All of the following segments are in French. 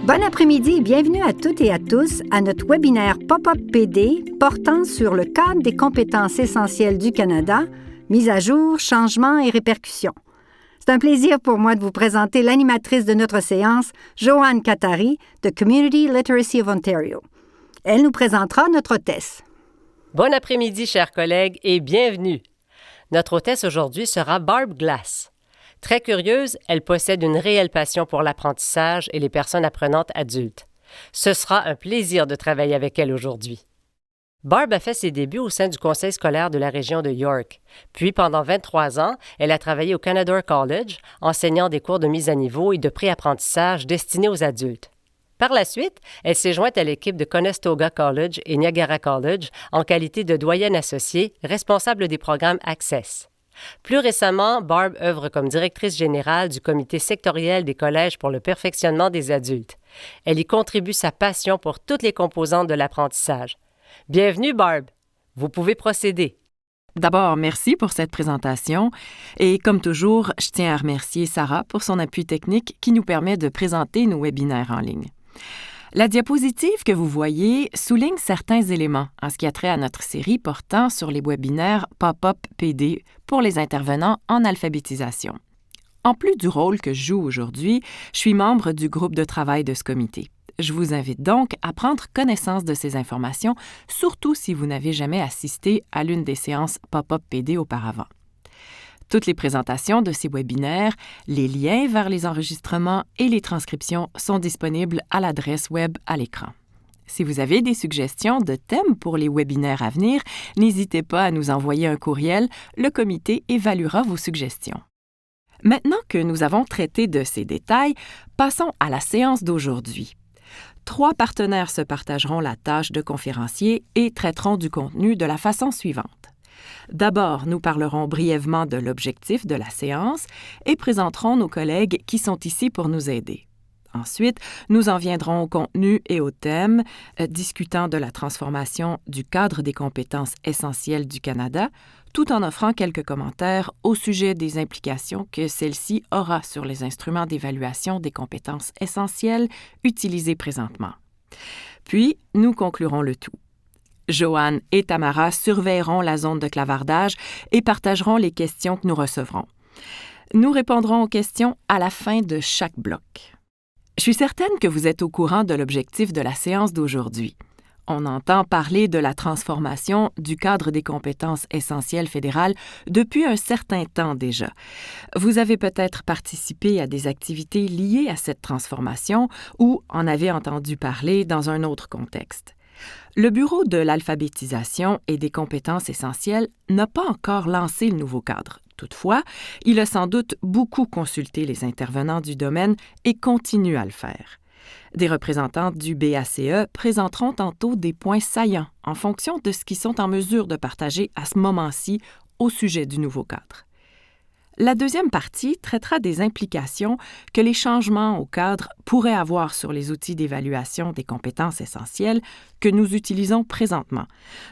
Bon après-midi et bienvenue à toutes et à tous à notre webinaire Pop-up PD portant sur le cadre des compétences essentielles du Canada, mise à jour, changements et répercussions. C'est un plaisir pour moi de vous présenter l'animatrice de notre séance, Joanne Catari, de Community Literacy of Ontario. Elle nous présentera notre hôtesse. Bon après-midi, chers collègues, et bienvenue. Notre hôtesse aujourd'hui sera Barb Glass. Très curieuse, elle possède une réelle passion pour l'apprentissage et les personnes apprenantes adultes. Ce sera un plaisir de travailler avec elle aujourd'hui. Barb a fait ses débuts au sein du conseil scolaire de la région de York. Puis, pendant 23 ans, elle a travaillé au Canadore College, enseignant des cours de mise à niveau et de pré-apprentissage destinés aux adultes. Par la suite, elle s'est jointe à l'équipe de Conestoga College et Niagara College en qualité de doyenne associée, responsable des programmes Access. Plus récemment, Barb œuvre comme directrice générale du comité sectoriel des collèges pour le perfectionnement des adultes. Elle y contribue sa passion pour toutes les composantes de l'apprentissage. Bienvenue, Barb. Vous pouvez procéder. D'abord, merci pour cette présentation. Et comme toujours, je tiens à remercier Sarah pour son appui technique qui nous permet de présenter nos webinaires en ligne. La diapositive que vous voyez souligne certains éléments en ce qui a trait à notre série portant sur les webinaires Pop-up PD pour les intervenants en alphabétisation. En plus du rôle que je joue aujourd'hui, je suis membre du groupe de travail de ce comité. Je vous invite donc à prendre connaissance de ces informations, surtout si vous n'avez jamais assisté à l'une des séances Pop-up PD auparavant. Toutes les présentations de ces webinaires, les liens vers les enregistrements et les transcriptions sont disponibles à l'adresse web à l'écran. Si vous avez des suggestions de thèmes pour les webinaires à venir, n'hésitez pas à nous envoyer un courriel. Le comité évaluera vos suggestions. Maintenant que nous avons traité de ces détails, passons à la séance d'aujourd'hui. 3 partenaires se partageront la tâche de conférencier et traiteront du contenu de la façon suivante. D'abord, nous parlerons brièvement de l'objectif de la séance et présenterons nos collègues qui sont ici pour nous aider. Ensuite, nous en viendrons au contenu et au thème, discutant de la transformation du cadre des compétences essentielles du Canada, tout en offrant quelques commentaires au sujet des implications que celle-ci aura sur les instruments d'évaluation des compétences essentielles utilisés présentement. Puis, nous conclurons le tout. Joanne et Tamara surveilleront la zone de clavardage et partageront les questions que nous recevrons. Nous répondrons aux questions à la fin de chaque bloc. Je suis certaine que vous êtes au courant de l'objectif de la séance d'aujourd'hui. On entend parler de la transformation du cadre des compétences essentielles fédérales depuis un certain temps déjà. Vous avez peut-être participé à des activités liées à cette transformation ou en avez entendu parler dans un autre contexte. Le Bureau de l'alphabétisation et des compétences essentielles n'a pas encore lancé le nouveau cadre. Toutefois, il a sans doute beaucoup consulté les intervenants du domaine et continue à le faire. Des représentants du BACE présenteront tantôt des points saillants en fonction de ce qu'ils sont en mesure de partager à ce moment-ci au sujet du nouveau cadre. La deuxième partie traitera des implications que les changements au cadre pourraient avoir sur les outils d'évaluation des compétences essentielles que nous utilisons présentement,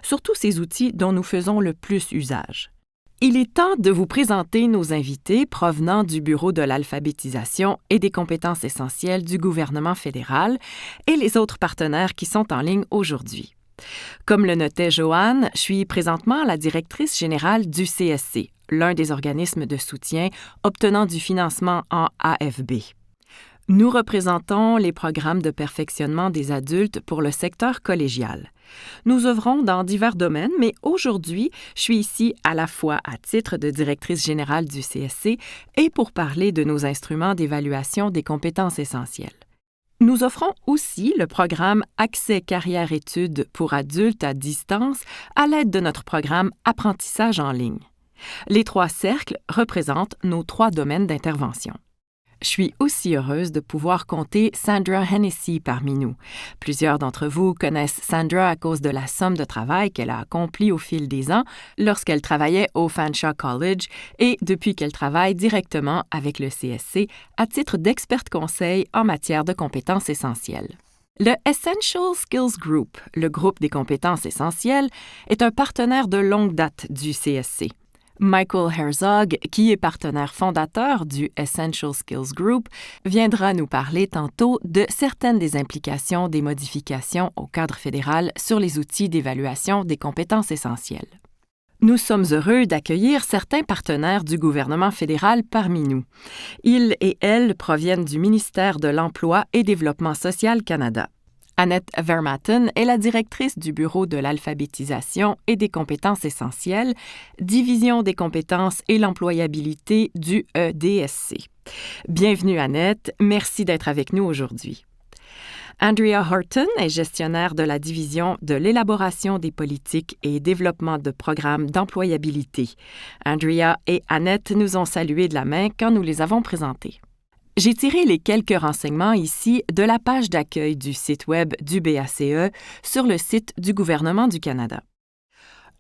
surtout ces outils dont nous faisons le plus usage. Il est temps de vous présenter nos invités provenant du Bureau de l'alphabétisation et des compétences essentielles du gouvernement fédéral et les autres partenaires qui sont en ligne aujourd'hui. Comme le notait Joanne, je suis présentement la directrice générale du CSC, l'un des organismes de soutien obtenant du financement en AFB. Nous représentons les programmes de perfectionnement des adultes pour le secteur collégial. Nous œuvrons dans divers domaines, mais aujourd'hui, je suis ici à la fois à titre de directrice générale du CSC et pour parler de nos instruments d'évaluation des compétences essentielles. Nous offrons aussi le programme Accès carrière-études pour adultes à distance à l'aide de notre programme Apprentissage en ligne. Les 3 cercles représentent nos 3 domaines d'intervention. Je suis aussi heureuse de pouvoir compter Sandra Hennessy parmi nous. Plusieurs d'entre vous connaissent Sandra à cause de la somme de travail qu'elle a accomplie au fil des ans lorsqu'elle travaillait au Fanshawe College et depuis qu'elle travaille directement avec le CSC à titre d'experte conseil en matière de compétences essentielles. Le Essential Skills Group, le groupe des compétences essentielles, est un partenaire de longue date du CSC. Michael Herzog, qui est partenaire fondateur du Essential Skills Group, viendra nous parler tantôt de certaines des implications des modifications au cadre fédéral sur les outils d'évaluation des compétences essentielles. Nous sommes heureux d'accueillir certains partenaires du gouvernement fédéral parmi nous. Ils et elles proviennent du ministère de l'Emploi et Développement social Canada. Annette Vermaten est la directrice du Bureau de l'alphabétisation et des compétences essentielles, Division des compétences et l'employabilité du EDSC. Bienvenue Annette, merci d'être avec nous aujourd'hui. Andrea Horton est gestionnaire de la division de l'élaboration des politiques et développement de programmes d'employabilité. Andrea et Annette nous ont salués de la main quand nous les avons présentés. J'ai tiré les quelques renseignements ici de la page d'accueil du site Web du BACE sur le site du gouvernement du Canada.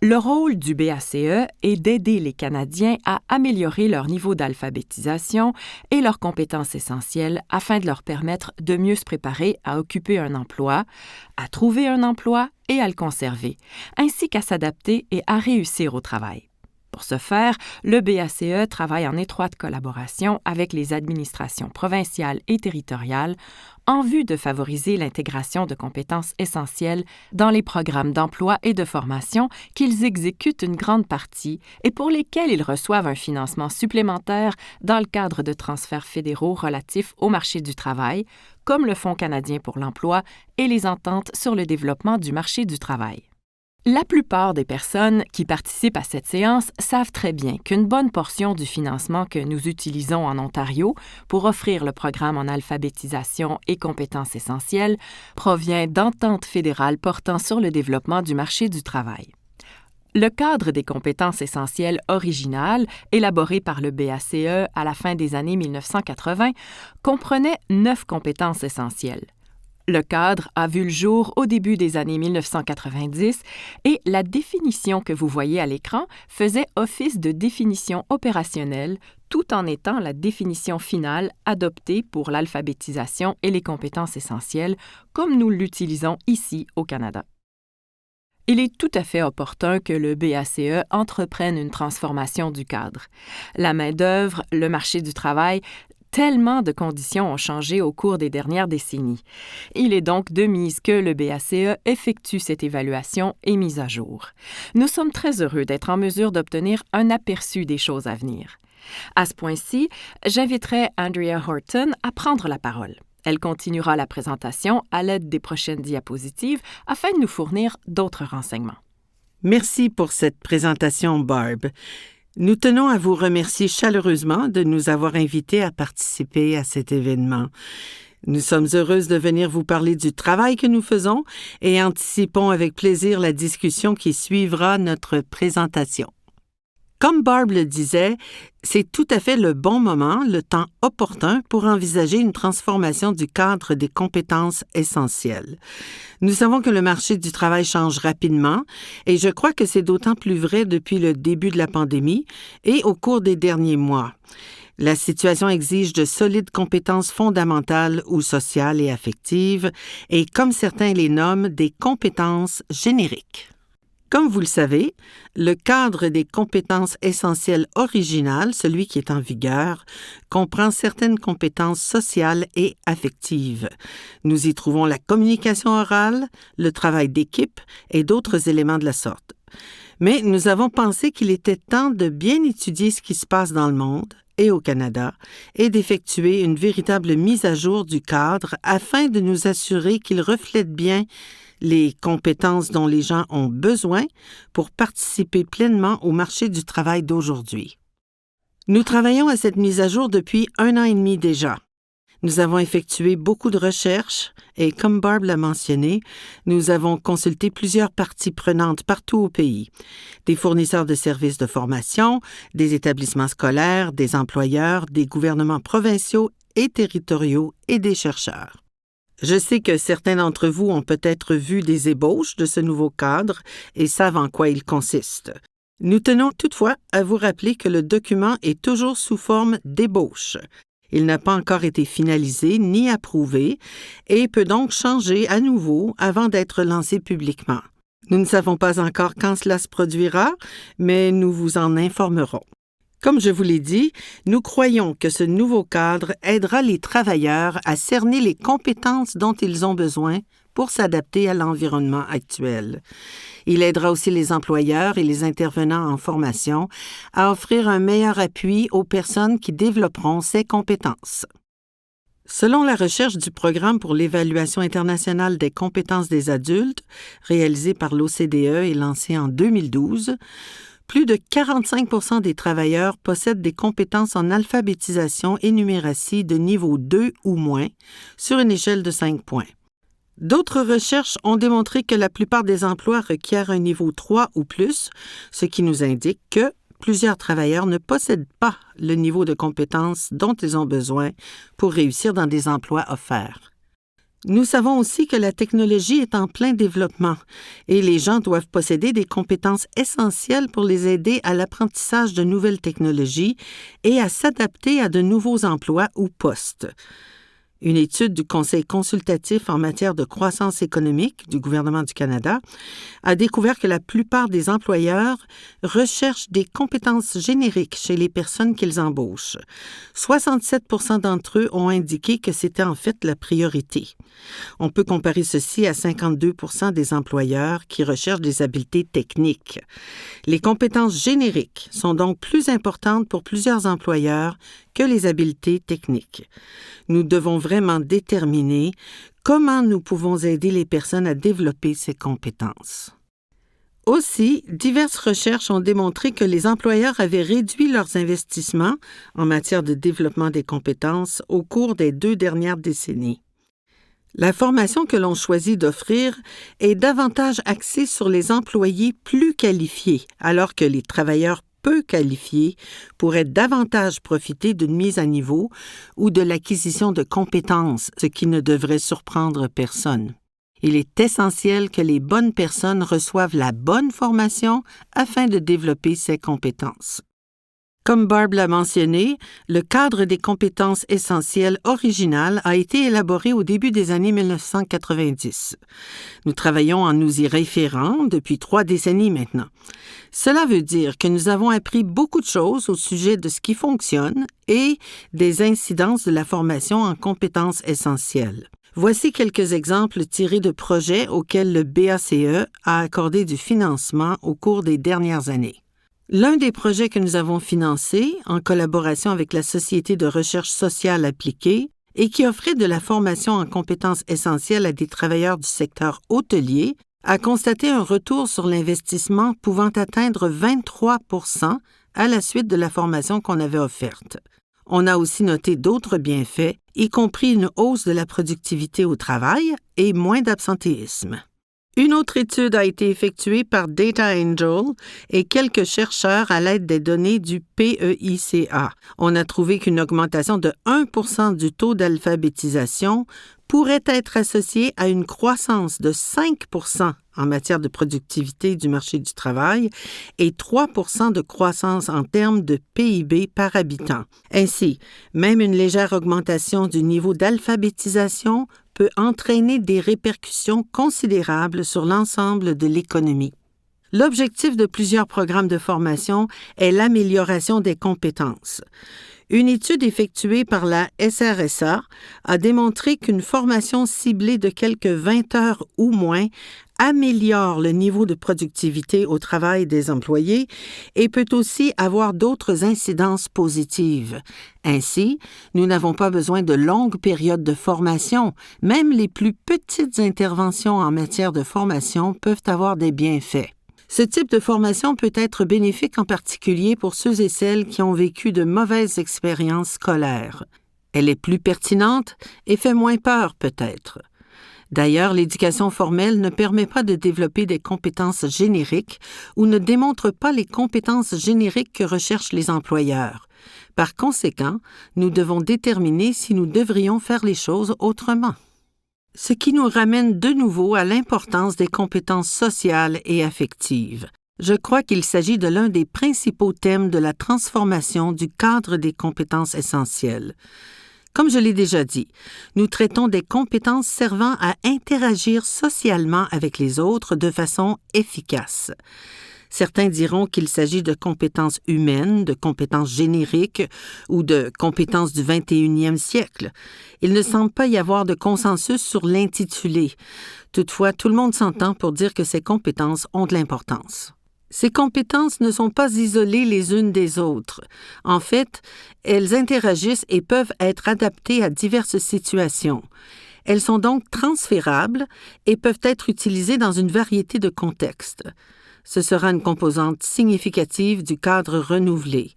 Le rôle du BACE est d'aider les Canadiens à améliorer leur niveau d'alphabétisation et leurs compétences essentielles afin de leur permettre de mieux se préparer à occuper un emploi, à trouver un emploi et à le conserver, ainsi qu'à s'adapter et à réussir au travail. Pour ce faire, le BACE travaille en étroite collaboration avec les administrations provinciales et territoriales en vue de favoriser l'intégration de compétences essentielles dans les programmes d'emploi et de formation qu'ils exécutent une grande partie et pour lesquels ils reçoivent un financement supplémentaire dans le cadre de transferts fédéraux relatifs au marché du travail, comme le Fonds canadien pour l'emploi et les ententes sur le développement du marché du travail. La plupart des personnes qui participent à cette séance savent très bien qu'une bonne portion du financement que nous utilisons en Ontario pour offrir le programme en alphabétisation et compétences essentielles provient d'ententes fédérales portant sur le développement du marché du travail. Le cadre des compétences essentielles originales, élaboré par le BACE à la fin des années 1980, comprenait 9 compétences essentielles. Le cadre a vu le jour au début des années 1990 et la définition que vous voyez à l'écran faisait office de définition opérationnelle tout en étant la définition finale adoptée pour l'alphabétisation et les compétences essentielles comme nous l'utilisons ici au Canada. Il est tout à fait opportun que le BACE entreprenne une transformation du cadre. La main-d'œuvre, le marché du travail, tellement de conditions ont changé au cours des dernières décennies. Il est donc de mise que le BACE effectue cette évaluation et mise à jour. Nous sommes très heureux d'être en mesure d'obtenir un aperçu des choses à venir. À ce point-ci, j'inviterai Andrea Horton à prendre la parole. Elle continuera la présentation à l'aide des prochaines diapositives afin de nous fournir d'autres renseignements. Merci pour cette présentation, Barb. Nous tenons à vous remercier chaleureusement de nous avoir invités à participer à cet événement. Nous sommes heureuses de venir vous parler du travail que nous faisons et anticipons avec plaisir la discussion qui suivra notre présentation. Comme Barb le disait, c'est tout à fait le bon moment, le temps opportun pour envisager une transformation du cadre des compétences essentielles. Nous savons que le marché du travail change rapidement et je crois que c'est d'autant plus vrai depuis le début de la pandémie et au cours des derniers mois. La situation exige de solides compétences fondamentales ou sociales et affectives et, comme certains les nomment, des compétences génériques. Comme vous le savez, le cadre des compétences essentielles originales, celui qui est en vigueur, comprend certaines compétences sociales et affectives. Nous y trouvons la communication orale, le travail d'équipe et d'autres éléments de la sorte. Mais nous avons pensé qu'il était temps de bien étudier ce qui se passe dans le monde et au Canada et d'effectuer une véritable mise à jour du cadre afin de nous assurer qu'il reflète bien les compétences dont les gens ont besoin pour participer pleinement au marché du travail d'aujourd'hui. Nous travaillons à cette mise à jour depuis 1 an et demi déjà. Nous avons effectué beaucoup de recherches et, comme Barb l'a mentionné, nous avons consulté plusieurs parties prenantes partout au pays, des fournisseurs de services de formation, des établissements scolaires, des employeurs, des gouvernements provinciaux et territoriaux et des chercheurs. Je sais que certains d'entre vous ont peut-être vu des ébauches de ce nouveau cadre et savent en quoi il consiste. Nous tenons toutefois à vous rappeler que le document est toujours sous forme d'ébauche. Il n'a pas encore été finalisé ni approuvé et peut donc changer à nouveau avant d'être lancé publiquement. Nous ne savons pas encore quand cela se produira, mais nous vous en informerons. Comme je vous l'ai dit, nous croyons que ce nouveau cadre aidera les travailleurs à cerner les compétences dont ils ont besoin pour s'adapter à l'environnement actuel. Il aidera aussi les employeurs et les intervenants en formation à offrir un meilleur appui aux personnes qui développeront ces compétences. Selon la recherche du Programme pour l'évaluation internationale des compétences des adultes, réalisé par l'OCDE et lancé en 2012, plus de 45% des travailleurs possèdent des compétences en alphabétisation et numératie de niveau 2 ou moins, sur une échelle de 5 points. D'autres recherches ont démontré que la plupart des emplois requièrent un niveau 3 ou plus, ce qui nous indique que plusieurs travailleurs ne possèdent pas le niveau de compétences dont ils ont besoin pour réussir dans des emplois offerts. Nous savons aussi que la technologie est en plein développement et les gens doivent posséder des compétences essentielles pour les aider à l'apprentissage de nouvelles technologies et à s'adapter à de nouveaux emplois ou postes. Une étude du Conseil consultatif en matière de croissance économique du gouvernement du Canada a découvert que la plupart des employeurs recherchent des compétences génériques chez les personnes qu'ils embauchent. 67% d'entre eux ont indiqué que c'était en fait la priorité. On peut comparer ceci à 52% des employeurs qui recherchent des habiletés techniques. Les compétences génériques sont donc plus importantes pour plusieurs employeurs que les habiletés techniques. Nous devons vraiment déterminer comment nous pouvons aider les personnes à développer ces compétences. Aussi, diverses recherches ont démontré que les employeurs avaient réduit leurs investissements en matière de développement des compétences au cours des 2 dernières décennies. La formation que l'on choisit d'offrir est davantage axée sur les employés plus qualifiés, alors que les travailleurs peu qualifiés pourraient davantage profiter d'une mise à niveau ou de l'acquisition de compétences, ce qui ne devrait surprendre personne. Il est essentiel que les bonnes personnes reçoivent la bonne formation afin de développer ces compétences. Comme Barb l'a mentionné, le cadre des compétences essentielles original a été élaboré au début des années 1990. Nous travaillons en nous y référant depuis 3 décennies maintenant. Cela veut dire que nous avons appris beaucoup de choses au sujet de ce qui fonctionne et des incidences de la formation en compétences essentielles. Voici quelques exemples tirés de projets auxquels le BACE a accordé du financement au cours des dernières années. L'un des projets que nous avons financé, en collaboration avec la Société de recherche sociale appliquée, et qui offrait de la formation en compétences essentielles à des travailleurs du secteur hôtelier, a constaté un retour sur l'investissement pouvant atteindre 23% à la suite de la formation qu'on avait offerte. On a aussi noté d'autres bienfaits, y compris une hausse de la productivité au travail et moins d'absentéisme. Une autre étude a été effectuée par Data Angel et quelques chercheurs à l'aide des données du PEICA. On a trouvé qu'une augmentation de 1% du taux d'alphabétisation pourrait être associée à une croissance de 5% en matière de productivité du marché du travail et 3% de croissance en termes de PIB par habitant. Ainsi, même une légère augmentation du niveau d'alphabétisation peut entraîner des répercussions considérables sur l'ensemble de l'économie. L'objectif de plusieurs programmes de formation est l'amélioration des compétences. Une étude effectuée par la SRSA a démontré qu'une formation ciblée de quelques 20 heures ou moins améliore le niveau de productivité au travail des employés et peut aussi avoir d'autres incidences positives. Ainsi, nous n'avons pas besoin de longues périodes de formation. Même les plus petites interventions en matière de formation peuvent avoir des bienfaits. Ce type de formation peut être bénéfique en particulier pour ceux et celles qui ont vécu de mauvaises expériences scolaires. Elle est plus pertinente et fait moins peur peut-être. D'ailleurs, l'éducation formelle ne permet pas de développer des compétences génériques ou ne démontre pas les compétences génériques que recherchent les employeurs. Par conséquent, nous devons déterminer si nous devrions faire les choses autrement. Ce qui nous ramène de nouveau à l'importance des compétences sociales et affectives. Je crois qu'il s'agit de l'un des principaux thèmes de la transformation du cadre des compétences essentielles. Comme je l'ai déjà dit, nous traitons des compétences servant à interagir socialement avec les autres de façon efficace. Certains diront qu'il s'agit de compétences humaines, de compétences génériques ou de compétences du 21e siècle. Il ne semble pas y avoir de consensus sur l'intitulé. Toutefois, tout le monde s'entend pour dire que ces compétences ont de l'importance. Ces compétences ne sont pas isolées les unes des autres. En fait, elles interagissent et peuvent être adaptées à diverses situations. Elles sont donc transférables et peuvent être utilisées dans une variété de contextes. Ce sera une composante significative du cadre renouvelé.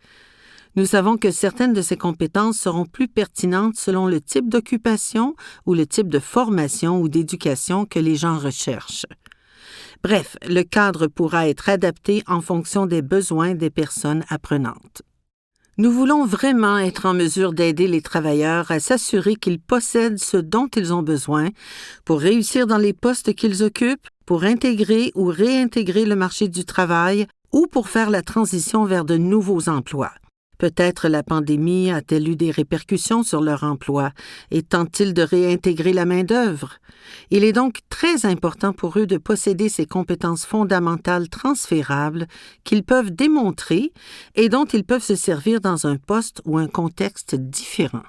Nous savons que certaines de ces compétences seront plus pertinentes selon le type d'occupation ou le type de formation ou d'éducation que les gens recherchent. Bref, le cadre pourra être adapté en fonction des besoins des personnes apprenantes. Nous voulons vraiment être en mesure d'aider les travailleurs à s'assurer qu'ils possèdent ce dont ils ont besoin pour réussir dans les postes qu'ils occupent, pour intégrer ou réintégrer le marché du travail ou pour faire la transition vers de nouveaux emplois. Peut-être la pandémie a-t-elle eu des répercussions sur leur emploi et tentent-ils de réintégrer la main-d'œuvre? Il est donc très important pour eux de posséder ces compétences fondamentales transférables qu'ils peuvent démontrer et dont ils peuvent se servir dans un poste ou un contexte différent.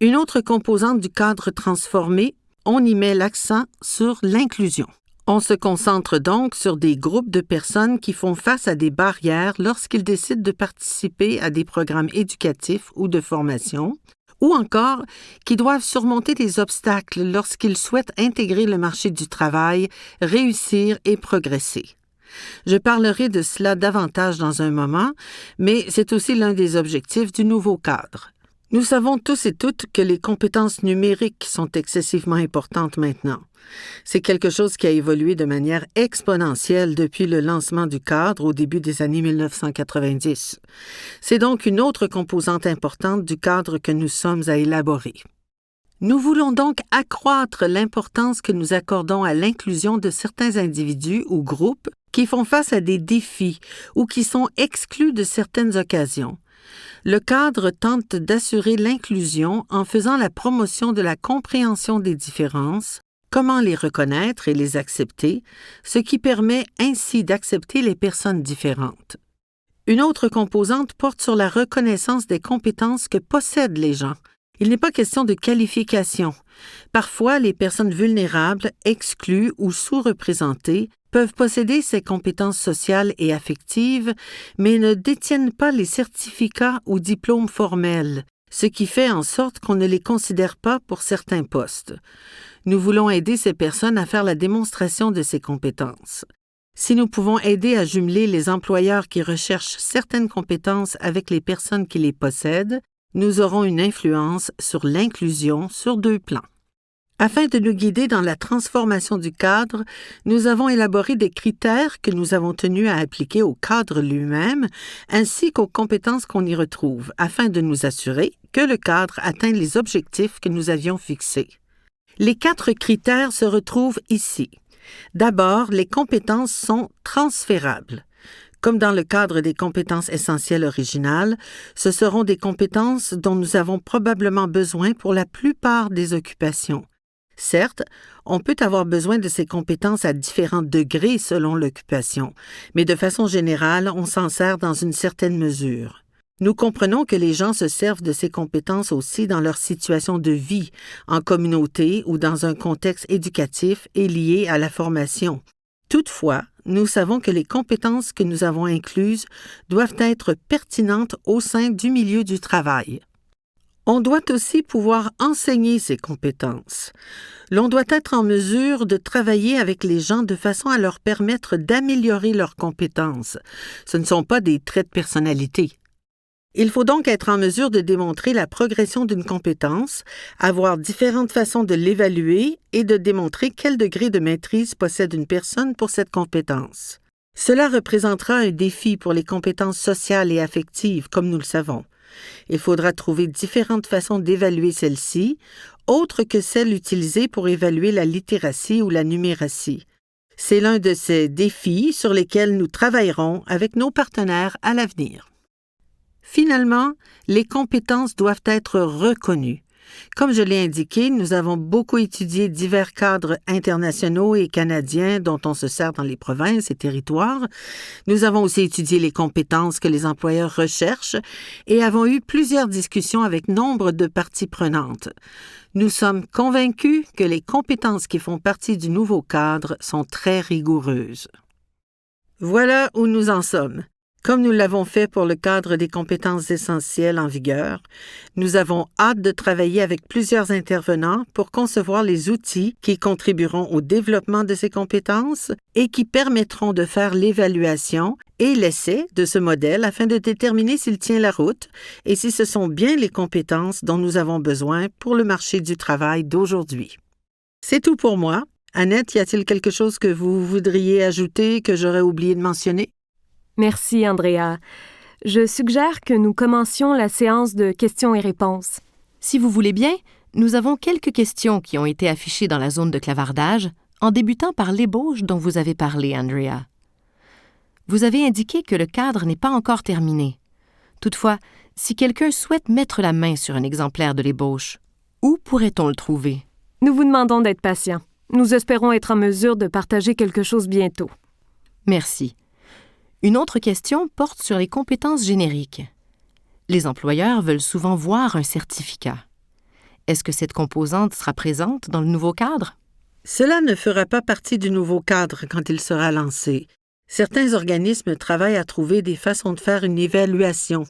Une autre composante du cadre transformé, on y met l'accent sur l'inclusion. On se concentre donc sur des groupes de personnes qui font face à des barrières lorsqu'ils décident de participer à des programmes éducatifs ou de formation, ou encore qui doivent surmonter des obstacles lorsqu'ils souhaitent intégrer le marché du travail, réussir et progresser. Je parlerai de cela davantage dans un moment, mais c'est aussi l'un des objectifs du nouveau cadre. Nous savons tous et toutes que les compétences numériques sont excessivement importantes maintenant. C'est quelque chose qui a évolué de manière exponentielle depuis le lancement du cadre au début des années 1990. C'est donc une autre composante importante du cadre que nous sommes à élaborer. Nous voulons donc accroître l'importance que nous accordons à l'inclusion de certains individus ou groupes qui font face à des défis ou qui sont exclus de certaines occasions. Le cadre tente d'assurer l'inclusion en faisant la promotion de la compréhension des différences, comment les reconnaître et les accepter, ce qui permet ainsi d'accepter les personnes différentes. Une autre composante porte sur la reconnaissance des compétences que possèdent les gens. Il n'est pas question de qualification. Parfois, les personnes vulnérables, exclues ou sous-représentées peuvent posséder ces compétences sociales et affectives, mais ne détiennent pas les certificats ou diplômes formels, ce qui fait en sorte qu'on ne les considère pas pour certains postes. Nous voulons aider ces personnes à faire la démonstration de ces compétences. Si nous pouvons aider à jumeler les employeurs qui recherchent certaines compétences avec les personnes qui les possèdent, nous aurons une influence sur l'inclusion sur 2 plans. Afin de nous guider dans la transformation du cadre, nous avons élaboré des critères que nous avons tenu à appliquer au cadre lui-même, ainsi qu'aux compétences qu'on y retrouve, afin de nous assurer que le cadre atteint les objectifs que nous avions fixés. Les 4 critères se retrouvent ici. D'abord, les compétences sont transférables. Comme dans le cadre des compétences essentielles originales, ce seront des compétences dont nous avons probablement besoin pour la plupart des occupations. Certes, on peut avoir besoin de ces compétences à différents degrés selon l'occupation, mais de façon générale, on s'en sert dans une certaine mesure. Nous comprenons que les gens se servent de ces compétences aussi dans leur situation de vie, en communauté ou dans un contexte éducatif et lié à la formation. Toutefois, nous savons que les compétences que nous avons incluses doivent être pertinentes au sein du milieu du travail. On doit aussi pouvoir enseigner ces compétences. L'on doit être en mesure de travailler avec les gens de façon à leur permettre d'améliorer leurs compétences. Ce ne sont pas des traits de personnalité. Il faut donc être en mesure de démontrer la progression d'une compétence, avoir différentes façons de l'évaluer et de démontrer quel degré de maîtrise possède une personne pour cette compétence. Cela représentera un défi pour les compétences sociales et affectives, comme nous le savons. Il faudra trouver différentes façons d'évaluer celles-ci, autres que celles utilisées pour évaluer la littératie ou la numératie. C'est l'un de ces défis sur lesquels nous travaillerons avec nos partenaires à l'avenir. Finalement, les compétences doivent être reconnues. Comme je l'ai indiqué, nous avons beaucoup étudié divers cadres internationaux et canadiens dont on se sert dans les provinces et territoires. Nous avons aussi étudié les compétences que les employeurs recherchent et avons eu plusieurs discussions avec nombre de parties prenantes. Nous sommes convaincus que les compétences qui font partie du nouveau cadre sont très rigoureuses. Voilà où nous en sommes. Comme nous l'avons fait pour le cadre des compétences essentielles en vigueur, nous avons hâte de travailler avec plusieurs intervenants pour concevoir les outils qui contribueront au développement de ces compétences et qui permettront de faire l'évaluation et l'essai de ce modèle afin de déterminer s'il tient la route et si ce sont bien les compétences dont nous avons besoin pour le marché du travail d'aujourd'hui. C'est tout pour moi. Annette, y a-t-il quelque chose que vous voudriez ajouter que j'aurais oublié de mentionner? Merci, Andrea. Je suggère que nous commencions la séance de questions et réponses. Si vous voulez bien, nous avons quelques questions qui ont été affichées dans la zone de clavardage, en débutant par l'ébauche dont vous avez parlé, Andrea. Vous avez indiqué que le cadre n'est pas encore terminé. Toutefois, si quelqu'un souhaite mettre la main sur un exemplaire de l'ébauche, où pourrait-on le trouver? Nous vous demandons d'être patient. Nous espérons être en mesure de partager quelque chose bientôt. Merci. Une autre question porte sur les compétences génériques. Les employeurs veulent souvent voir un certificat. Est-ce que cette composante sera présente dans le nouveau cadre? Cela ne fera pas partie du nouveau cadre quand il sera lancé. Certains organismes travaillent à trouver des façons de faire une évaluation,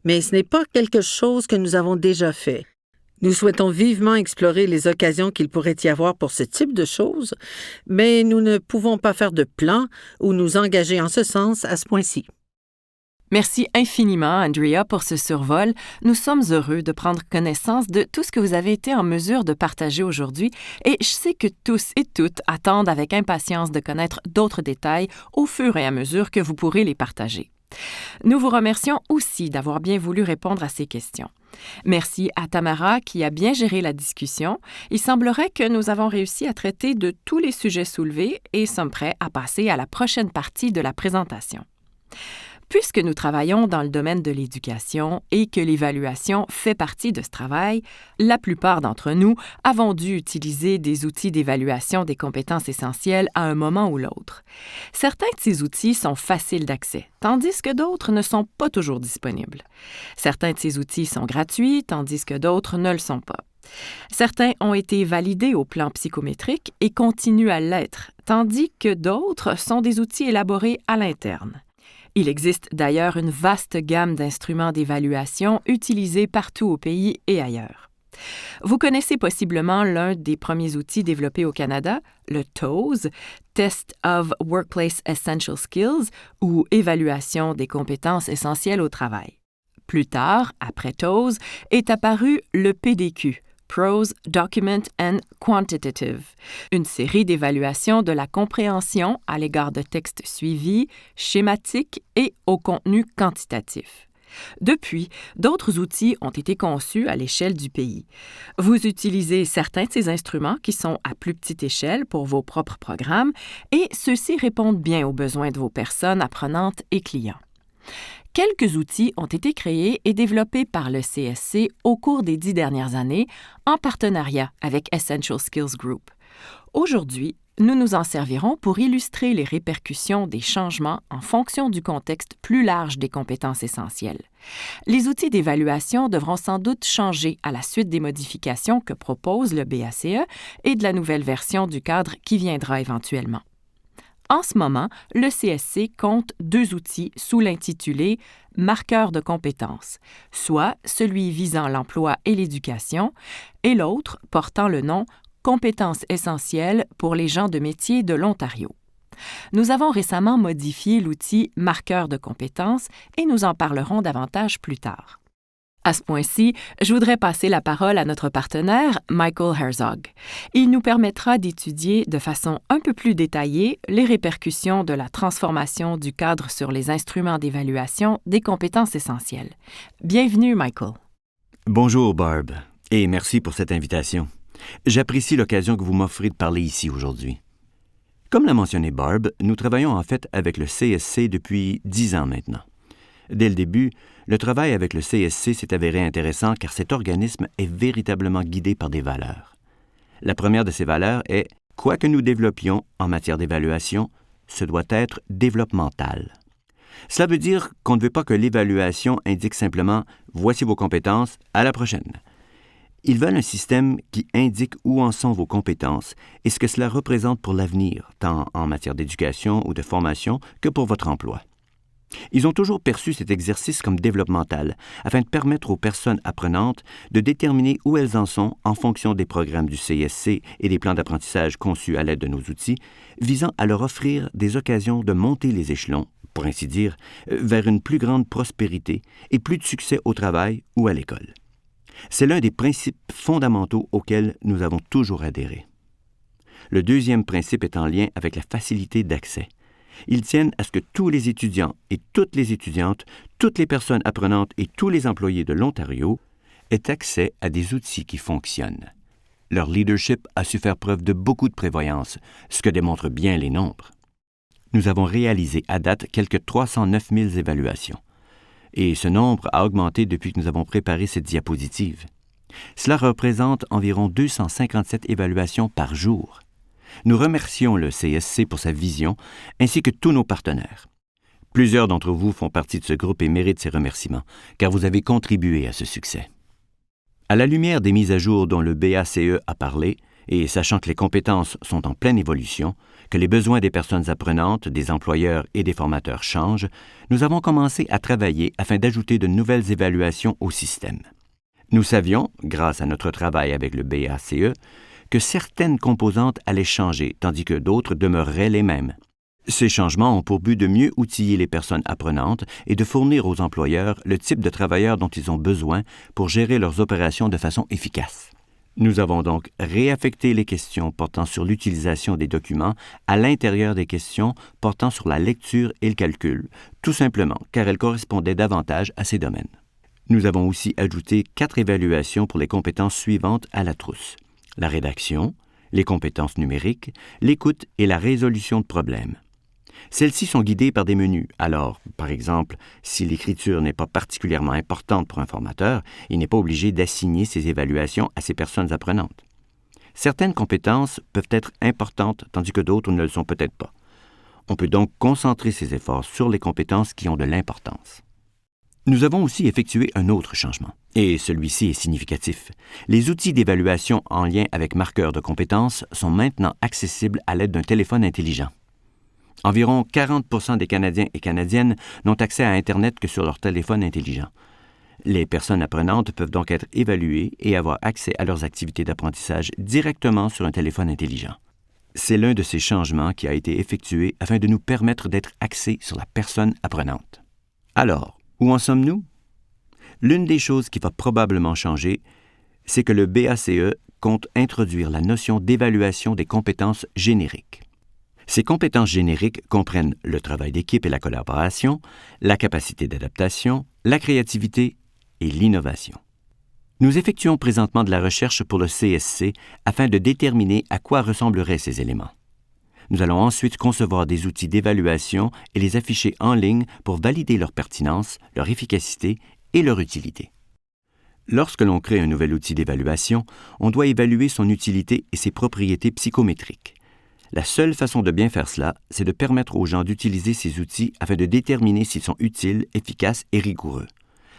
mais ce n'est pas quelque chose que nous avons déjà fait. Nous souhaitons vivement explorer les occasions qu'il pourrait y avoir pour ce type de choses, mais nous ne pouvons pas faire de plan ou nous engager en ce sens à ce point-ci. Merci infiniment, Andrea, pour ce survol. Nous sommes heureux de prendre connaissance de tout ce que vous avez été en mesure de partager aujourd'hui et je sais que tous et toutes attendent avec impatience de connaître d'autres détails au fur et à mesure que vous pourrez les partager. Nous vous remercions aussi d'avoir bien voulu répondre à ces questions. Merci à Tamara qui a bien géré la discussion. Il semblerait que nous avons réussi à traiter de tous les sujets soulevés et sommes prêts à passer à la prochaine partie de la présentation. Puisque nous travaillons dans le domaine de l'éducation et que l'évaluation fait partie de ce travail, la plupart d'entre nous avons dû utiliser des outils d'évaluation des compétences essentielles à un moment ou l'autre. Certains de ces outils sont faciles d'accès, tandis que d'autres ne sont pas toujours disponibles. Certains de ces outils sont gratuits, tandis que d'autres ne le sont pas. Certains ont été validés au plan psychométrique et continuent à l'être, tandis que d'autres sont des outils élaborés à l'interne. Il existe d'ailleurs une vaste gamme d'instruments d'évaluation utilisés partout au pays et ailleurs. Vous connaissez possiblement l'un des premiers outils développés au Canada, le TOES, Test of Workplace Essential Skills, ou Évaluation des compétences essentielles au travail. Plus tard, après TOES, est apparu le PDQ, Prose, Document and Quantitative, une série d'évaluations de la compréhension à l'égard de textes suivis, schématiques et au contenu quantitatif. Depuis, d'autres outils ont été conçus à l'échelle du pays. Vous utilisez certains de ces instruments qui sont à plus petite échelle pour vos propres programmes et ceux-ci répondent bien aux besoins de vos personnes apprenantes et clients. Quelques outils ont été créés et développés par le CSC au cours des 10 dernières années en partenariat avec Essential Skills Group. Aujourd'hui, nous nous en servirons pour illustrer les répercussions des changements en fonction du contexte plus large des compétences essentielles. Les outils d'évaluation devront sans doute changer à la suite des modifications que propose le BACE et de la nouvelle version du cadre qui viendra éventuellement. En ce moment, le CSC compte 2 outils sous l'intitulé « Marqueurs de compétences », soit celui visant l'emploi et l'éducation, et l'autre portant le nom « Compétences essentielles pour les gens de métier de l'Ontario ». Nous avons récemment modifié l'outil « Marqueurs de compétences » et nous en parlerons davantage plus tard. À ce point-ci, je voudrais passer la parole à notre partenaire, Michael Herzog. Il nous permettra d'étudier de façon un peu plus détaillée les répercussions de la transformation du cadre sur les instruments d'évaluation des compétences essentielles. Bienvenue, Michael. Bonjour, Barb, et merci pour cette invitation. J'apprécie l'occasion que vous m'offrez de parler ici aujourd'hui. Comme l'a mentionné Barb, nous travaillons en fait avec le CSC depuis 10 ans maintenant. Dès le début, le travail avec le CSC s'est avéré intéressant car cet organisme est véritablement guidé par des valeurs. La première de ces valeurs est « Quoi que nous développions en matière d'évaluation, ce doit être développemental ». Cela veut dire qu'on ne veut pas que l'évaluation indique simplement « Voici vos compétences, à la prochaine ». Ils veulent un système qui indique où en sont vos compétences et ce que cela représente pour l'avenir, tant en matière d'éducation ou de formation que pour votre emploi. Ils ont toujours perçu cet exercice comme développemental, afin de permettre aux personnes apprenantes de déterminer où elles en sont en fonction des programmes du CSC et des plans d'apprentissage conçus à l'aide de nos outils, visant à leur offrir des occasions de monter les échelons, pour ainsi dire, vers une plus grande prospérité et plus de succès au travail ou à l'école. C'est l'un des principes fondamentaux auxquels nous avons toujours adhéré. Le deuxième principe est en lien avec la facilité d'accès. Ils tiennent à ce que tous les étudiants et toutes les étudiantes, toutes les personnes apprenantes et tous les employés de l'Ontario aient accès à des outils qui fonctionnent. Leur leadership a su faire preuve de beaucoup de prévoyance, ce que démontrent bien les nombres. Nous avons réalisé à date quelques 309 000 évaluations. Et ce nombre a augmenté depuis que nous avons préparé cette diapositive. Cela représente environ 257 évaluations par jour. Nous remercions le CSC pour sa vision, ainsi que tous nos partenaires. Plusieurs d'entre vous font partie de ce groupe et méritent ces remerciements, car vous avez contribué à ce succès. À la lumière des mises à jour dont le BACE a parlé, et sachant que les compétences sont en pleine évolution, que les besoins des personnes apprenantes, des employeurs et des formateurs changent, nous avons commencé à travailler afin d'ajouter de nouvelles évaluations au système. Nous savions, grâce à notre travail avec le BACE, que certaines composantes allaient changer, tandis que d'autres demeureraient les mêmes. Ces changements ont pour but de mieux outiller les personnes apprenantes et de fournir aux employeurs le type de travailleurs dont ils ont besoin pour gérer leurs opérations de façon efficace. Nous avons donc réaffecté les questions portant sur l'utilisation des documents à l'intérieur des questions portant sur la lecture et le calcul, tout simplement car elles correspondaient davantage à ces domaines. Nous avons aussi ajouté 4 évaluations pour les compétences suivantes à la trousse: la rédaction, les compétences numériques, l'écoute et la résolution de problèmes. Celles-ci sont guidées par des menus. Alors, par exemple, si l'écriture n'est pas particulièrement importante pour un formateur, il n'est pas obligé d'assigner ces évaluations à ces personnes apprenantes. Certaines compétences peuvent être importantes, tandis que d'autres ne le sont peut-être pas. On peut donc concentrer ses efforts sur les compétences qui ont de l'importance. Nous avons aussi effectué un autre changement, et celui-ci est significatif. Les outils d'évaluation en lien avec marqueurs de compétences sont maintenant accessibles à l'aide d'un téléphone intelligent. Environ 40% des Canadiens et Canadiennes n'ont accès à Internet que sur leur téléphone intelligent. Les personnes apprenantes peuvent donc être évaluées et avoir accès à leurs activités d'apprentissage directement sur un téléphone intelligent. C'est l'un de ces changements qui a été effectué afin de nous permettre d'être axés sur la personne apprenante. Alors, où en sommes-nous? L'une des choses qui va probablement changer, c'est que le BACE compte introduire la notion d'évaluation des compétences génériques. Ces compétences génériques comprennent le travail d'équipe et la collaboration, la capacité d'adaptation, la créativité et l'innovation. Nous effectuons présentement de la recherche pour le CSC afin de déterminer à quoi ressembleraient ces éléments. Nous allons ensuite concevoir des outils d'évaluation et les afficher en ligne pour valider leur pertinence, leur efficacité et leur utilité. Lorsque l'on crée un nouvel outil d'évaluation, on doit évaluer son utilité et ses propriétés psychométriques. La seule façon de bien faire cela, c'est de permettre aux gens d'utiliser ces outils afin de déterminer s'ils sont utiles, efficaces et rigoureux.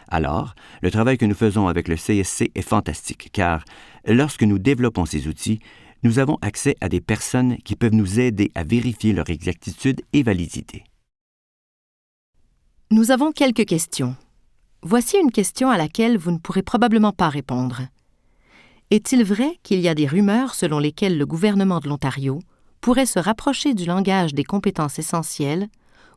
Alors, le travail que nous faisons avec le CSC est fantastique, car lorsque nous développons ces outils, nous avons accès à des personnes qui peuvent nous aider à vérifier leur exactitude et validité. Nous avons quelques questions. Voici une question à laquelle vous ne pourrez probablement pas répondre. Est-il vrai qu'il y a des rumeurs selon lesquelles le gouvernement de l'Ontario pourrait se rapprocher du langage des compétences essentielles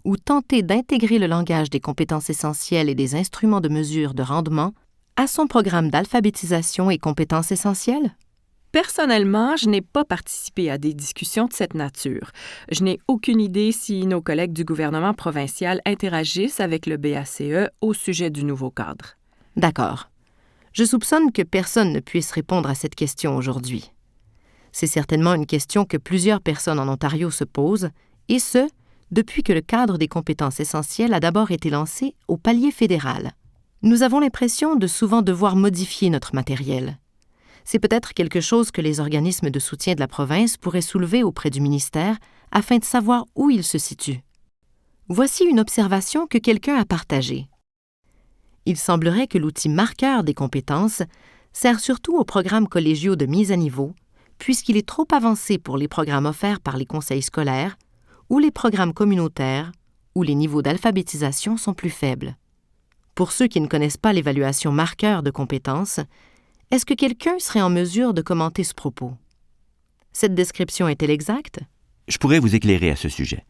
ou tenter d'intégrer le langage des compétences essentielles et des instruments de mesure de rendement à son programme d'alphabétisation et compétences essentielles? Personnellement, je n'ai pas participé à des discussions de cette nature. Je n'ai aucune idée si nos collègues du gouvernement provincial interagissent avec le BACE au sujet du nouveau cadre. D'accord. Je soupçonne que personne ne puisse répondre à cette question aujourd'hui. C'est certainement une question que plusieurs personnes en Ontario se posent, et ce, depuis que le cadre des compétences essentielles a d'abord été lancé au palier fédéral. Nous avons l'impression de souvent devoir modifier notre matériel. C'est peut-être quelque chose que les organismes de soutien de la province pourraient soulever auprès du ministère afin de savoir où il se situe. Voici une observation que quelqu'un a partagée. Il semblerait que l'outil marqueur des compétences sert surtout aux programmes collégiaux de mise à niveau, puisqu'il est trop avancé pour les programmes offerts par les conseils scolaires ou les programmes communautaires où les niveaux d'alphabétisation sont plus faibles. Pour ceux qui ne connaissent pas l'évaluation marqueur de compétences, est-ce que quelqu'un serait en mesure de commenter ce propos? Cette description est-elle exacte? Je pourrais vous éclairer à ce sujet.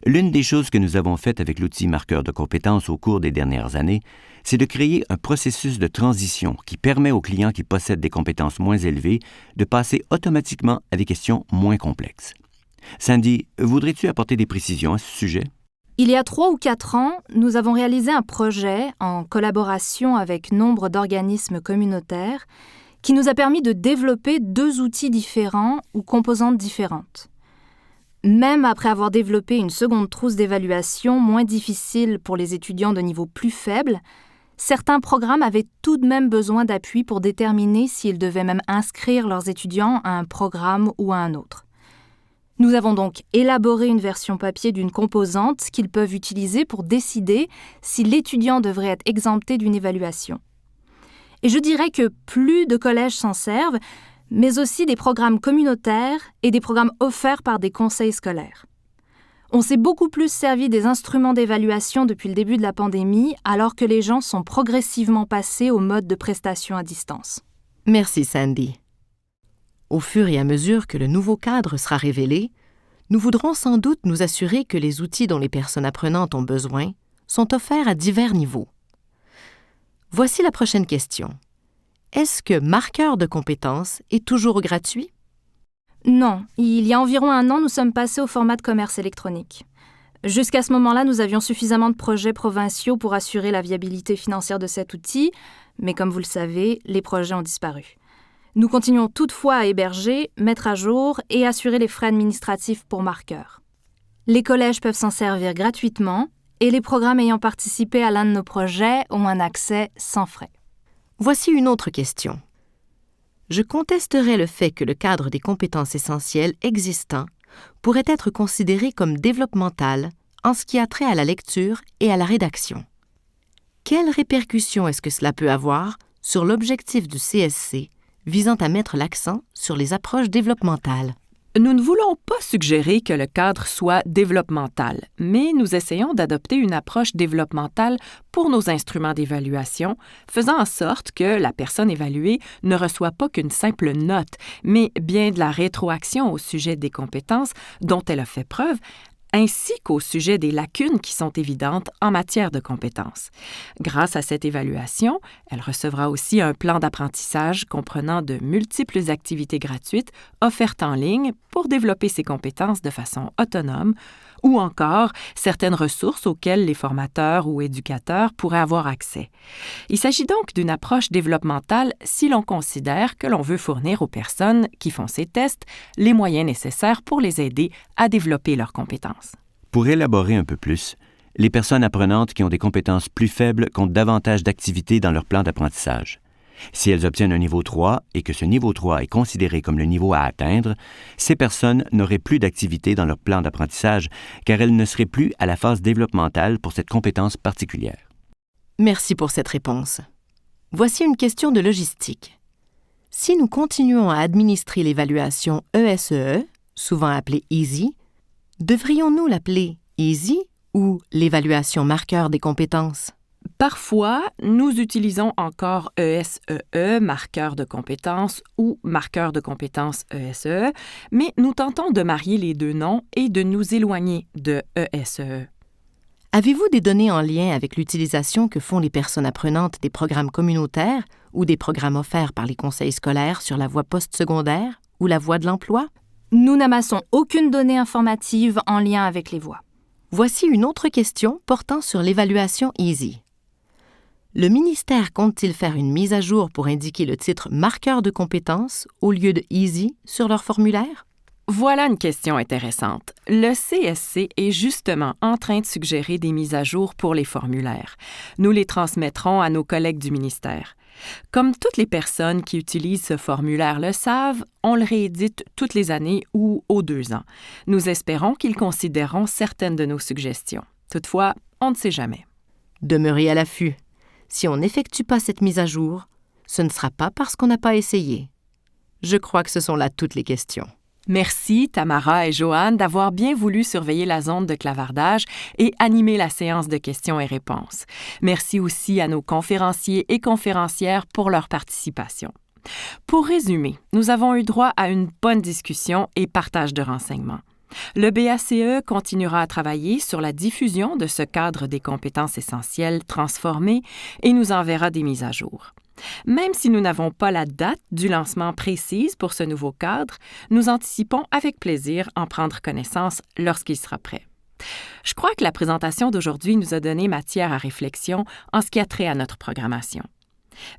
L'une des choses que nous avons faites avec l'outil marqueur de compétences au cours des dernières années, c'est de créer un processus de transition qui permet aux clients qui possèdent des compétences moins élevées de passer automatiquement à des questions moins complexes. Sandy, voudrais-tu apporter des précisions à ce sujet? Il y a 3 ou 4 ans, nous avons réalisé un projet en collaboration avec nombre d'organismes communautaires qui nous a permis de développer 2 outils différents ou composantes différentes. Même après avoir développé une seconde trousse d'évaluation moins difficile pour les étudiants de niveau plus faible, certains programmes avaient tout de même besoin d'appui pour déterminer s'ils devaient même inscrire leurs étudiants à un programme ou à un autre. Nous avons donc élaboré une version papier d'une composante qu'ils peuvent utiliser pour décider si l'étudiant devrait être exempté d'une évaluation. Et je dirais que plus de collèges s'en servent, mais aussi des programmes communautaires et des programmes offerts par des conseils scolaires. On s'est beaucoup plus servi des instruments d'évaluation depuis le début de la pandémie, alors que les gens sont progressivement passés au mode de prestation à distance. Merci, Sandy. Au fur et à mesure que le nouveau cadre sera révélé, nous voudrons sans doute nous assurer que les outils dont les personnes apprenantes ont besoin sont offerts à divers niveaux. Voici la prochaine question. Est-ce que marqueur de compétences est toujours gratuit? Non, il y a environ 1 an, nous sommes passés au format de commerce électronique. Jusqu'à ce moment-là, nous avions suffisamment de projets provinciaux pour assurer la viabilité financière de cet outil, mais comme vous le savez, les projets ont disparu. Nous continuons toutefois à héberger, mettre à jour et assurer les frais administratifs pour marqueurs. Les collèges peuvent s'en servir gratuitement et les programmes ayant participé à l'un de nos projets ont un accès sans frais. Voici une autre question. Je contesterais le fait que le cadre des compétences essentielles existant pourrait être considéré comme développemental en ce qui a trait à la lecture et à la rédaction. Quelles répercussions est-ce que cela peut avoir sur l'objectif du CSC visant à mettre l'accent sur les approches développementales? Nous ne voulons pas suggérer que le cadre soit développemental, mais nous essayons d'adopter une approche développementale pour nos instruments d'évaluation, faisant en sorte que la personne évaluée ne reçoit pas qu'une simple note, mais bien de la rétroaction au sujet des compétences dont elle a fait preuve, ainsi qu'au sujet des lacunes qui sont évidentes en matière de compétences. Grâce à cette évaluation, elle recevra aussi un plan d'apprentissage comprenant de multiples activités gratuites offertes en ligne pour développer ses compétences de façon autonome, ou encore certaines ressources auxquelles les formateurs ou éducateurs pourraient avoir accès. Il s'agit donc d'une approche développementale si l'on considère que l'on veut fournir aux personnes qui font ces tests les moyens nécessaires pour les aider à développer leurs compétences. Pour élaborer un peu plus, les personnes apprenantes qui ont des compétences plus faibles comptent davantage d'activités dans leur plan d'apprentissage. Si elles obtiennent un niveau 3 et que ce niveau 3 est considéré comme le niveau à atteindre, ces personnes n'auraient plus d'activité dans leur plan d'apprentissage car elles ne seraient plus à la phase développementale pour cette compétence particulière. Merci pour cette réponse. Voici une question de logistique. Si nous continuons à administrer l'évaluation ESEE, souvent appelée EASY, devrions-nous l'appeler EASY ou l'évaluation marqueur des compétences? Parfois, nous utilisons encore ESEE, marqueur de compétences, ou marqueur de compétences ESEE, mais nous tentons de marier les 2 noms et de nous éloigner de ESEE. Avez-vous des données en lien avec l'utilisation que font les personnes apprenantes des programmes communautaires ou des programmes offerts par les conseils scolaires sur la voie postsecondaire ou la voie de l'emploi? Nous n'amassons aucune donnée informative en lien avec les voies. Voici une autre question portant sur l'évaluation EASY. Le ministère compte-t-il faire une mise à jour pour indiquer le titre « marqueur de compétences » au lieu de « EASY » sur leur formulaire? Voilà une question intéressante. Le CSC est justement en train de suggérer des mises à jour pour les formulaires. Nous les transmettrons à nos collègues du ministère. Comme toutes les personnes qui utilisent ce formulaire le savent, on le réédite toutes les années ou aux 2 ans. Nous espérons qu'ils considéreront certaines de nos suggestions. Toutefois, on ne sait jamais. Demeurez à l'affût. Si on n'effectue pas cette mise à jour, ce ne sera pas parce qu'on n'a pas essayé. Je crois que ce sont là toutes les questions. Merci, Tamara et Joanne, d'avoir bien voulu surveiller la zone de clavardage et animer la séance de questions et réponses. Merci aussi à nos conférenciers et conférencières pour leur participation. Pour résumer, nous avons eu droit à une bonne discussion et partage de renseignements. Le BACE continuera à travailler sur la diffusion de ce cadre des compétences essentielles transformé et nous enverra des mises à jour. Même si nous n'avons pas la date du lancement précise pour ce nouveau cadre, nous anticipons avec plaisir en prendre connaissance lorsqu'il sera prêt. Je crois que la présentation d'aujourd'hui nous a donné matière à réflexion en ce qui a trait à notre programmation.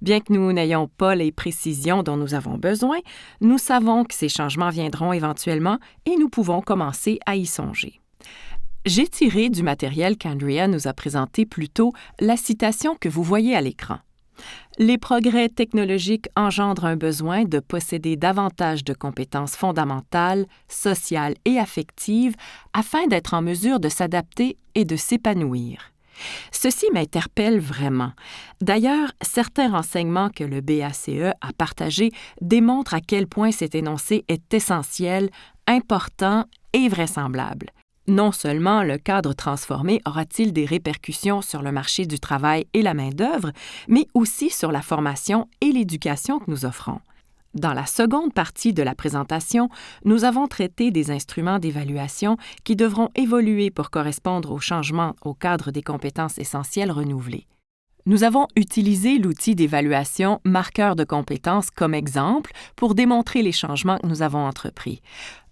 Bien que nous n'ayons pas les précisions dont nous avons besoin, nous savons que ces changements viendront éventuellement et nous pouvons commencer à y songer. J'ai tiré du matériel qu'Andrea nous a présenté plus tôt la citation que vous voyez à l'écran. Les progrès technologiques engendrent un besoin de posséder davantage de compétences fondamentales, sociales et affectives afin d'être en mesure de s'adapter et de s'épanouir. Ceci m'interpelle vraiment. D'ailleurs, certains renseignements que le BACE a partagés démontrent à quel point cet énoncé est essentiel, important et vraisemblable. Non seulement le cadre transformé aura-t-il des répercussions sur le marché du travail et la main-d'œuvre, mais aussi sur la formation et l'éducation que nous offrons. Dans la seconde partie de la présentation, nous avons traité des instruments d'évaluation qui devront évoluer pour correspondre aux changements au cadre des compétences essentielles renouvelées. Nous avons utilisé l'outil d'évaluation marqueur de compétences comme exemple pour démontrer les changements que nous avons entrepris.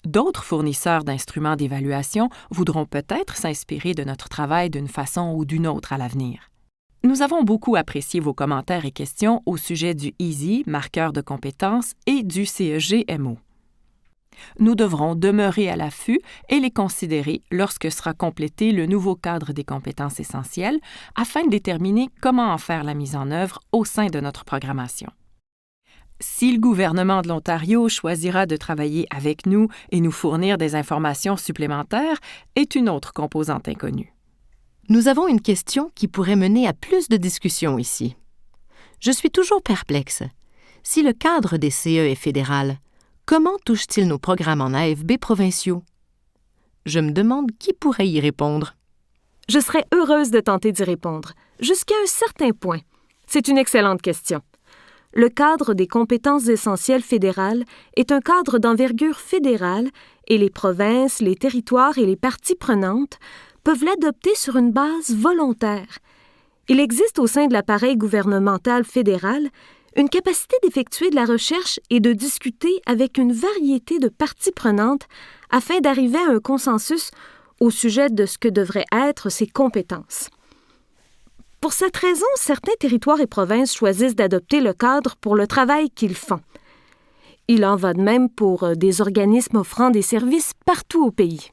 D'autres fournisseurs d'instruments d'évaluation voudront peut-être s'inspirer de notre travail d'une façon ou d'une autre à l'avenir. Nous avons beaucoup apprécié vos commentaires et questions au sujet du EASY, marqueur de compétences, et du CEG-MO. Nous devrons demeurer à l'affût et les considérer lorsque sera complété le nouveau cadre des compétences essentielles afin de déterminer comment en faire la mise en œuvre au sein de notre programmation. Si le gouvernement de l'Ontario choisira de travailler avec nous et nous fournir des informations supplémentaires, est une autre composante inconnue. Nous avons une question qui pourrait mener à plus de discussions ici. Je suis toujours perplexe. Si le cadre des CE est fédéral, comment touche-t-il nos programmes en AFB provinciaux? Je me demande qui pourrait y répondre. Je serais heureuse de tenter d'y répondre, jusqu'à un certain point. C'est une excellente question. Le cadre des compétences essentielles fédérales est un cadre d'envergure fédérale et les provinces, les territoires et les parties prenantes peuvent l'adopter sur une base volontaire. Il existe au sein de l'appareil gouvernemental fédéral une capacité d'effectuer de la recherche et de discuter avec une variété de parties prenantes afin d'arriver à un consensus au sujet de ce que devraient être ces compétences. Pour cette raison, certains territoires et provinces choisissent d'adopter le cadre pour le travail qu'ils font. Il en va de même pour des organismes offrant des services partout au pays.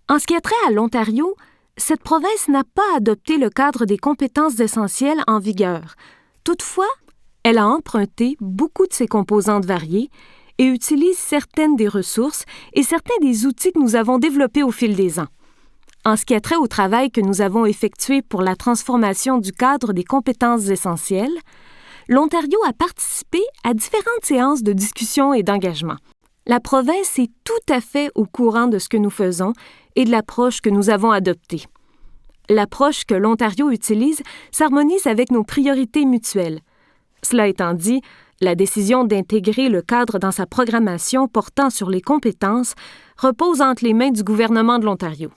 En ce qui a trait à l'Ontario, cette province n'a pas adopté le cadre des compétences essentielles en vigueur. Toutefois, elle a emprunté beaucoup de ses composantes variées et utilise certaines des ressources et certains des outils que nous avons développés au fil des ans. En ce qui a trait au travail que nous avons effectué pour la transformation du cadre des compétences essentielles, l'Ontario a participé à différentes séances de discussion et d'engagement. La province est tout à fait au courant de ce que nous faisons et de l'approche que nous avons adoptée. L'approche que l'Ontario utilise s'harmonise avec nos priorités mutuelles. Cela étant dit, la décision d'intégrer le cadre dans sa programmation portant sur les compétences repose entre les mains du gouvernement de l'Ontario.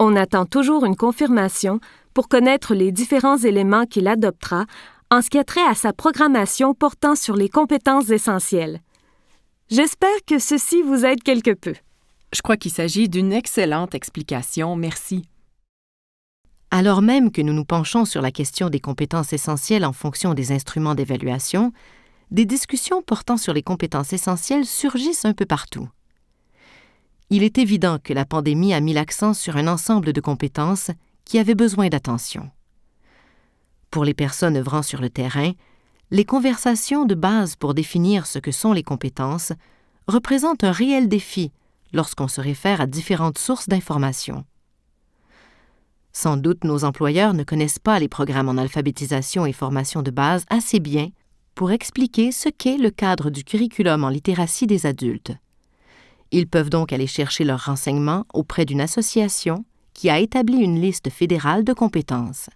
On attend toujours une confirmation pour connaître les différents éléments qu'il adoptera en ce qui a trait à sa programmation portant sur les compétences essentielles. J'espère que ceci vous aide quelque peu. Je crois qu'il s'agit d'une excellente explication. Merci. Alors même que nous nous penchons sur la question des compétences essentielles en fonction des instruments d'évaluation, des discussions portant sur les compétences essentielles surgissent un peu partout. il est évident que la pandémie a mis l'accent sur un ensemble de compétences qui avaient besoin d'attention. Pour les personnes œuvrant sur le terrain, les conversations de base pour définir ce que sont les compétences représentent un réel défi lorsqu'on se réfère à différentes sources d'informations. Sans doute nos employeurs ne connaissent pas les programmes en alphabétisation et formation de base assez bien pour expliquer ce qu'est le cadre du curriculum en littératie des adultes. Ils peuvent donc aller chercher leurs renseignements auprès d'une association qui a établi une liste fédérale de compétences.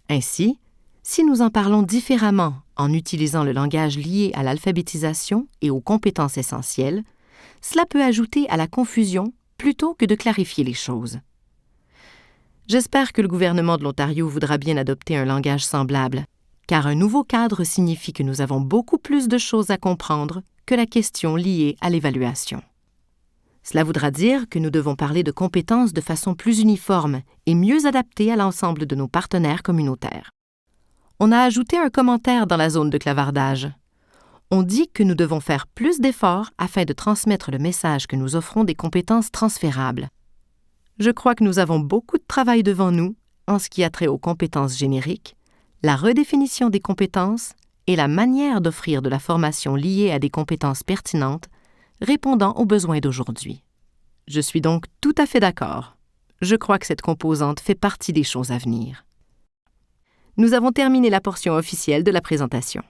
Ainsi, si nous en parlons différemment en utilisant le langage lié à l'alphabétisation et aux compétences essentielles, cela peut ajouter à la confusion plutôt que de clarifier les choses. J'espère que le gouvernement de l'Ontario voudra bien adopter un langage semblable, car un nouveau cadre signifie que nous avons beaucoup plus de choses à comprendre que la question liée à l'évaluation. Cela voudra dire que nous devons parler de compétences de façon plus uniforme et mieux adaptée à l'ensemble de nos partenaires communautaires. On a ajouté un commentaire dans la zone de clavardage. On dit que nous devons faire plus d'efforts afin de transmettre le message que nous offrons des compétences transférables. Je crois que nous avons beaucoup de travail devant nous en ce qui a trait aux compétences génériques, la redéfinition des compétences et la manière d'offrir de la formation liée à des compétences pertinentes répondant aux besoins d'aujourd'hui. Je suis donc tout à fait d'accord. Je crois que cette composante fait partie des choses à venir. Nous avons terminé la portion officielle de la présentation.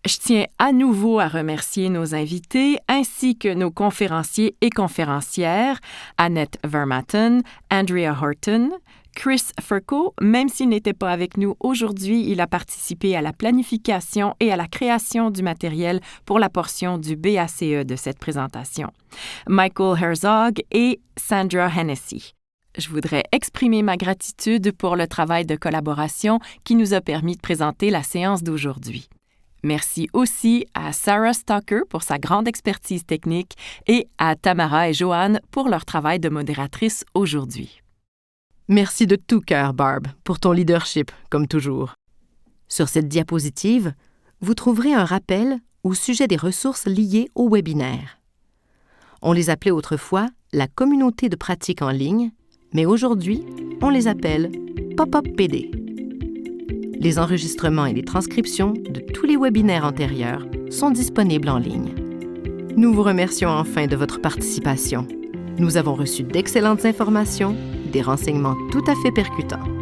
Je tiens à nouveau à remercier nos invités ainsi que nos conférenciers et conférencières, Annette Vermaten, Andrea Horton, Chris Furco. Même s'il n'était pas avec nous aujourd'hui, il a participé à la planification et à la création du matériel pour la portion du BACE de cette présentation. Michael Herzog et Sandra Hennessy. Je voudrais exprimer ma gratitude pour le travail de collaboration qui nous a permis de présenter la séance d'aujourd'hui. Merci aussi à Sarah Stocker pour sa grande expertise technique et à Tamara et Joanne pour leur travail de modératrice aujourd'hui. Merci de tout cœur, Barb, pour ton leadership, comme toujours. Sur cette diapositive, vous trouverez un rappel au sujet des ressources liées au webinaire. On les appelait autrefois la communauté de pratique en ligne, mais aujourd'hui, on les appelle Pop-up PD. Les enregistrements et les transcriptions de tous les webinaires antérieurs sont disponibles en ligne. Nous vous remercions enfin de votre participation. Nous avons reçu d'excellentes informations, des renseignements tout à fait percutants.